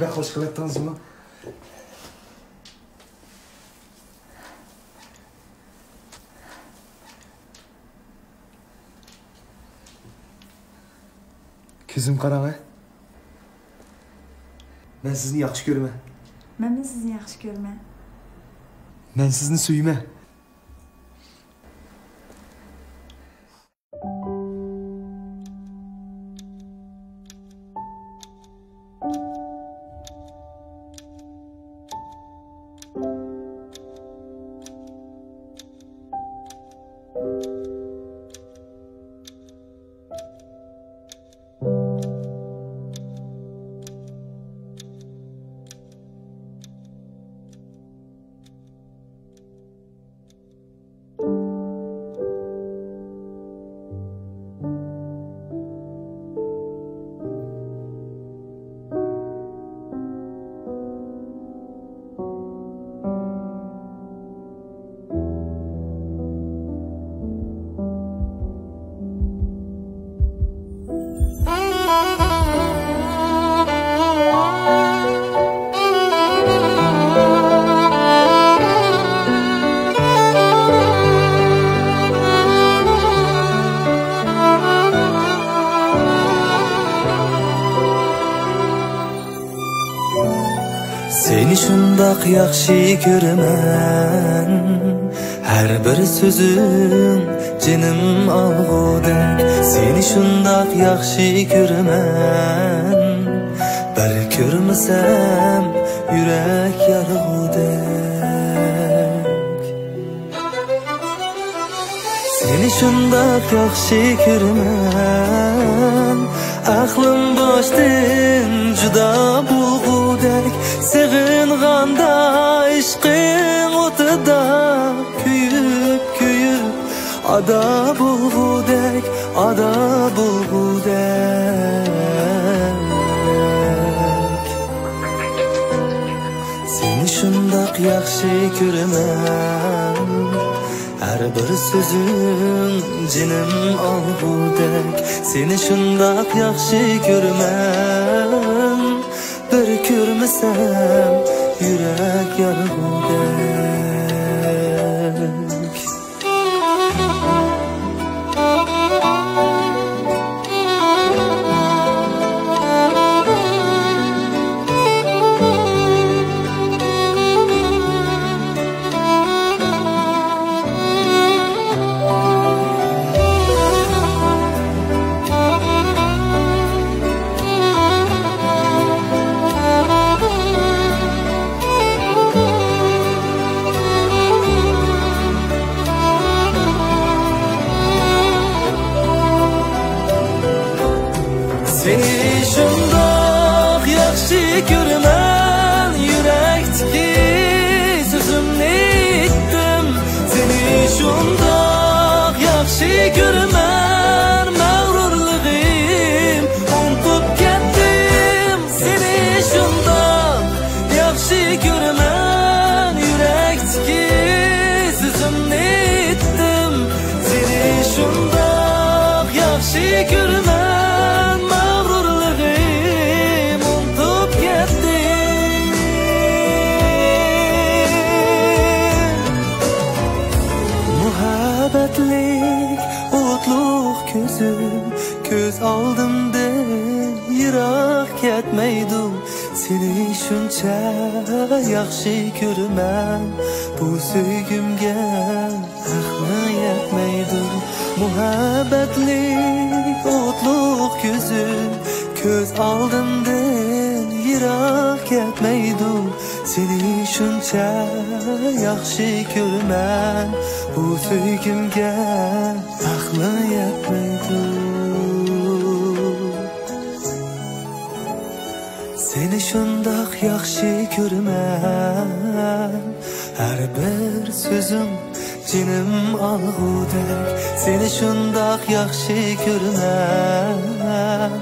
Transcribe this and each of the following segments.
bak hoş kılattınız mı? Ko'zim qarama. Men sizni yaxshi ko'raman. Men sizni yaxshi ko'raman. Men sizni suyman. Seni şundaq yaxshi ko'raman. Har bir so'zing jinim olg'udek. Seni şundaq yaxshi ko'raman. Bir ko'rmasam yurak yarg'udek. Seni şundaq yaxshi ko'raman. Aqlim boshdan juda bo'lg'udek. Sig'inganda ishqing o'tida kuyib kuyib ada bo'lg'udek, ada bo'lg'udek. Seni shundoq yaxshi ko'raman. Har bir so'zing jinim olg'udek. Seni shundoq yaxshi ko'raman. Bir ko'rmasam yurak yarg'udek. Seni şundoq yaxshi ko'raman. Yurakdagi so'zimni aytdim. Seni şundoq yaxshi ko'raman. Mag'rurligim unutib ketdim. Seni şundoq yaxshi ko'raman. Yurakdagi so'zimni aytdim. Seni şundoq yaxshi ko'raman. Muhabbatlik o'tluq ko'zim ko'z oldimda yiroq ketmaydi. Seni shuncha yaxshi ko'raman. Bu sevgimga aqlim yetmaydi. Muhabbatlik o'tluq ko'zim ko'z oldimda yiroq ketmaydi. Seni shuncha yaxshi ko'raman. Bu sevgimga aqlim yetmaydi. Seni shundoq yaxshi ko'raman. Har bir so'zing jinim olg'udek. Seni shundoq yaxshi ko'raman.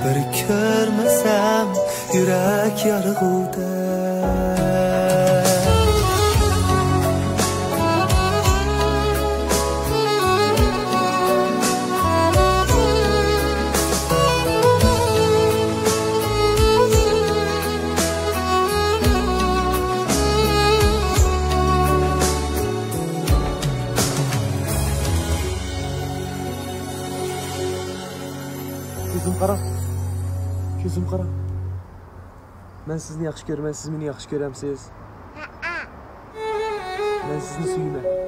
Bir ko'rmasam yurak yarg'udek. Ko'zim qarang. Men sizni yaxshi ko'raman, siz meni yaxshi ko'ramsiz. Men sizni suymayman.